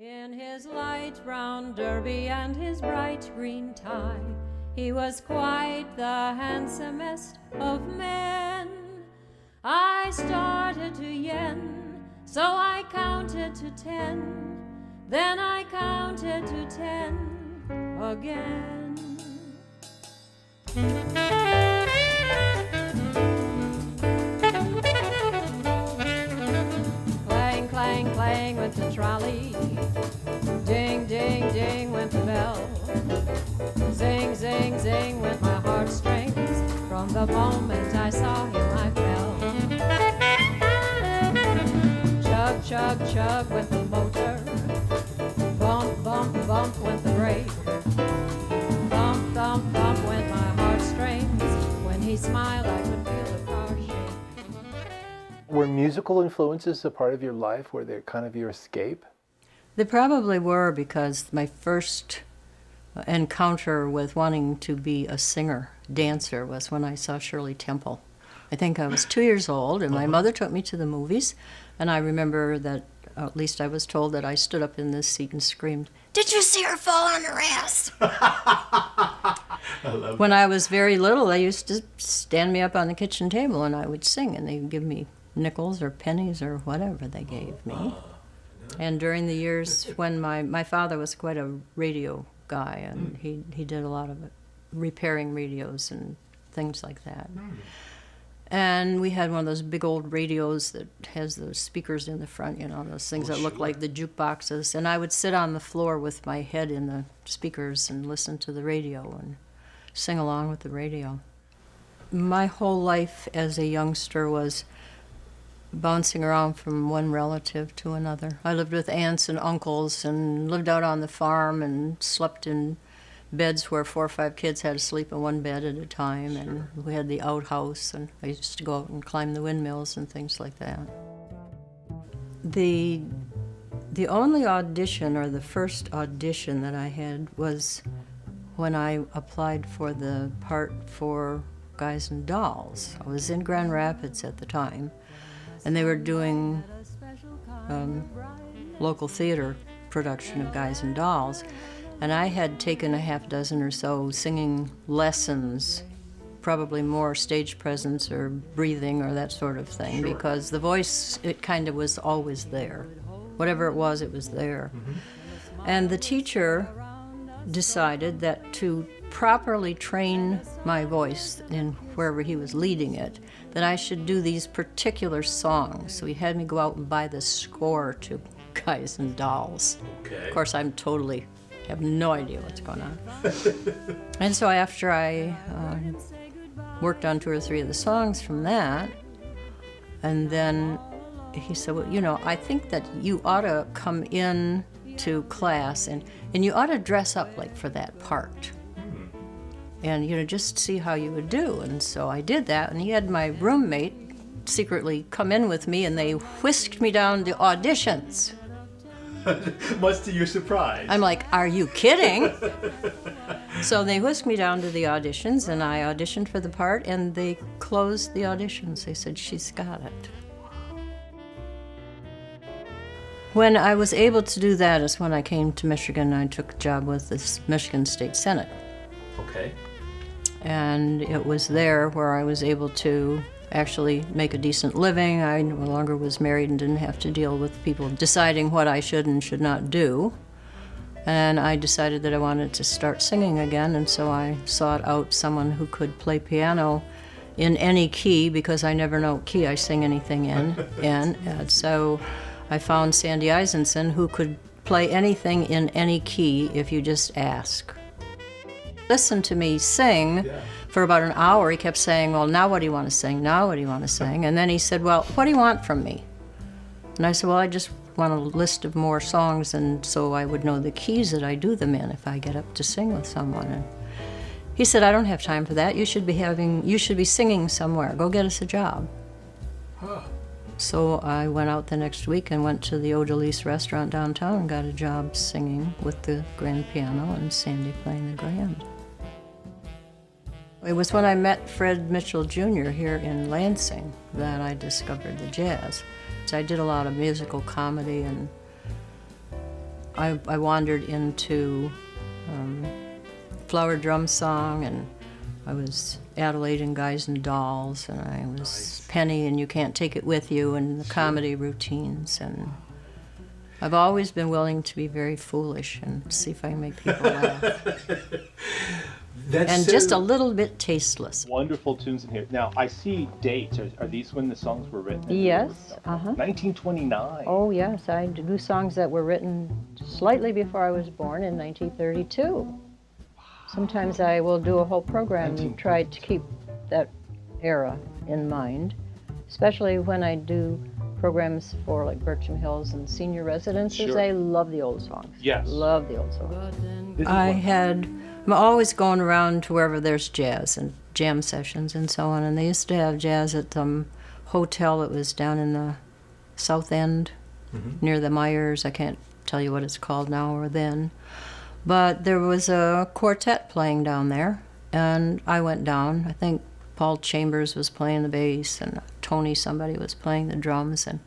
In his light brown derby and his bright green tie, he was quite the handsomest of men. I started to yen, so I counted to 10. Then I counted to 10 again. Clang, clang, clang went the trolley. Ding, ding, ding went the bell. Zing, zing, zing went my heartstrings. From the moment I saw him I fell. Chug, chug, chug went the motor. Bump, bump, bump went the brake. Thump, thump, thump went my heartstrings. When he smiled I could feel the car shake. Were musical influences a part of your life? Were they kind of your escape? They probably were, because my first encounter with wanting to be a singer, dancer, was when I saw Shirley Temple. I think I was 2 years old, and my mother took me to the movies, and I remember that, at least I was told, that I stood up in this seat and screamed, "Did you see her fall on her ass?" When I was very little, they used to stand me up on the kitchen table and I would sing, and they'd give me nickels or pennies or whatever they gave me. And during the years when my father was quite a radio guy, and he did a lot of repairing radios and things like that. And we had one of those big old radios that has those speakers in the front, you know, those things that look like the jukeboxes. And I would sit on the floor with my head in the speakers and listen to the radio and sing along with the radio. My whole life as a youngster was bouncing around from one relative to another. I lived with aunts and uncles and lived out on the farm and slept in beds where 4 or 5 kids had to sleep in one bed at a time. And we had the outhouse, and I used to go out and climb the windmills and things like that. The only audition, or the first audition that I had, was when I applied for the part for Guys and Dolls. I was in Grand Rapids at the time, and they were doing local theater production of Guys and Dolls. And I had taken a half dozen or so singing lessons, probably more stage presence or breathing or that sort of thing, because the voice, it kind of was always there. Whatever it was there. And the teacher decided that to properly train my voice in wherever he was leading it, that I should do these particular songs. So he had me go out and buy the score to Guys and Dolls. Okay. Of course, I'm totally have no idea what's going on. And so after I worked on 2 or 3 of the songs from that, and then he said, well, you know, I think that you ought to come in to class and you ought to dress up like for that part. And, you know, just see how you would do. And so I did that, and he had my roommate secretly come in with me, and they whisked me down to auditions. Much to your surprise. I'm like, are you kidding? So they whisked me down to the auditions, and I auditioned for the part, and they closed the auditions. They said, she's got it. When I was able to do that is when I came to Michigan. I took a job with the Michigan State Senate. Okay. And it was there where I was able to actually make a decent living. I no longer was married and didn't have to deal with people deciding what I should and should not do. And I decided that I wanted to start singing again, and so I sought out someone who could play piano in any key, because I never know what key I sing anything in. And so I found Sandy Eisenson, who could play anything in any key if you just ask. Listen to me sing. Yeah. For about an hour. He kept saying, well, now what do you want to sing? Now what do you want to sing? And then he said, well, what do you want from me? And I said, well, I just want a list of more songs, and so I would know the keys that I do them in if I get up to sing with someone. And he said, I don't have time for that. You should be singing somewhere. Go get us a job. Huh. So I went out the next week and went to the Odalise restaurant downtown and got a job singing with the grand piano and Sandy playing the grand. It was when I met Fred Mitchell Jr. here in Lansing that I discovered the jazz. So I did a lot of musical comedy and I wandered into flower drum song, and I was Adelaide and Guys and Dolls, and I was Penny and You Can't Take It With You, and the comedy routines. And I've always been willing to be very foolish and see if I can make people laugh. And just a little bit tasteless. Wonderful tunes in here. Now, I see dates. Are these when the songs were written? Yes, 1929. Oh, yes, I do songs that were written slightly before I was born in 1932. Sometimes I will do a whole program and try to keep that era in mind, especially when I do programs for like Bircham Hills and senior residences. Sure. They love the old songs. Yes. Love the old songs. I'm always going around to wherever there's jazz and jam sessions and so on, and they used to have jazz at some hotel that was down in the South End near the Myers. I can't tell you what it's called now or then. But there was a quartet playing down there, and I went down. I think Paul Chambers was playing the bass, and Tony somebody was playing the drums, and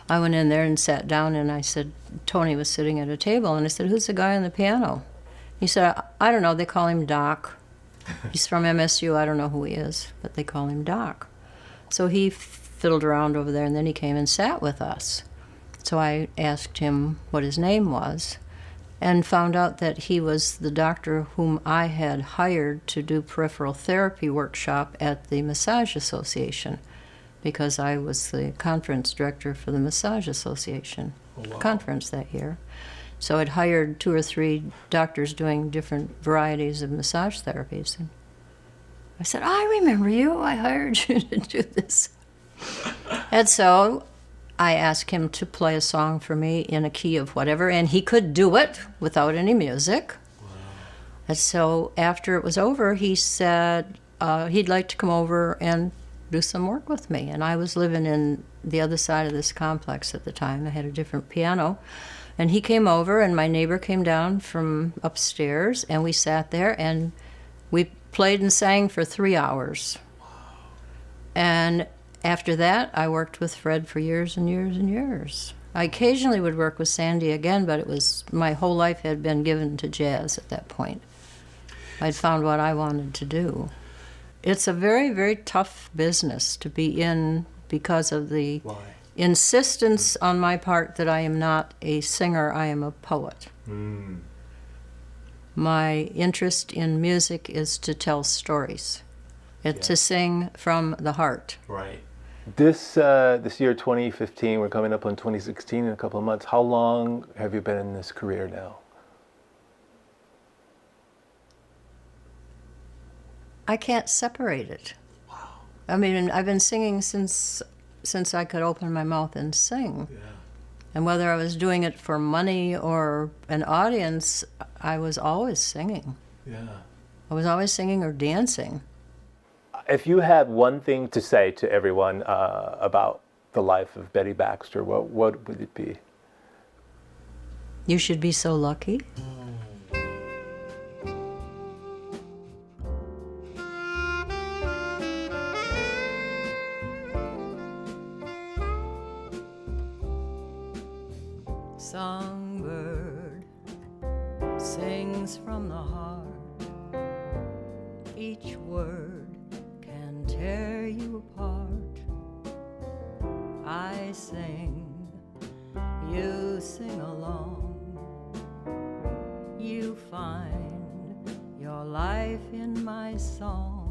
I went in there and sat down, and I said, Tony was sitting at a table, and I said, who's the guy on the piano? He said, I don't know, they call him Doc. He's from MSU, I don't know who he is, but they call him Doc. So he fiddled around over there, and then he came and sat with us. So I asked him what his name was, and found out that he was the doctor whom I had hired to do peripheral therapy workshop at the Massage Association, because I was the conference director for the Massage Association conference that year. So I'd hired 2 or 3 doctors doing different varieties of massage therapies. And I said, I remember you. I hired you to do this. And so I asked him to play a song for me in a key of whatever, and he could do it without any music. Wow. And so after it was over, he said he'd like to come over and do some work with me. And I was living in the other side of this complex at the time. I had a different piano. And he came over, and my neighbor came down from upstairs, and we sat there, and we played and sang for 3 hours. Wow. And after that, I worked with Fred for years and years and years. I occasionally would work with Sandy again, but it was, my whole life had been given to jazz at that point. I'd found what I wanted to do. It's a very, very tough business to be in because of the insistence on my part that I am not a singer, I am a poet. My interest in music is to tell stories. It's to sing from the heart. Right. This year, 2015, we're coming up on 2016 in a couple of months. How long have you been in this career now? I can't separate it. Wow. I mean, I've been singing since I could open my mouth and sing. Yeah. And whether I was doing it for money or an audience, I was always singing. Yeah. I was always singing or dancing. If you had one thing to say to everyone about the life of Betty Baxter, what would it be? You should be so lucky. Songbird sings from the heart. Each word can tear you apart. I sing, you sing along. You find your life in my song.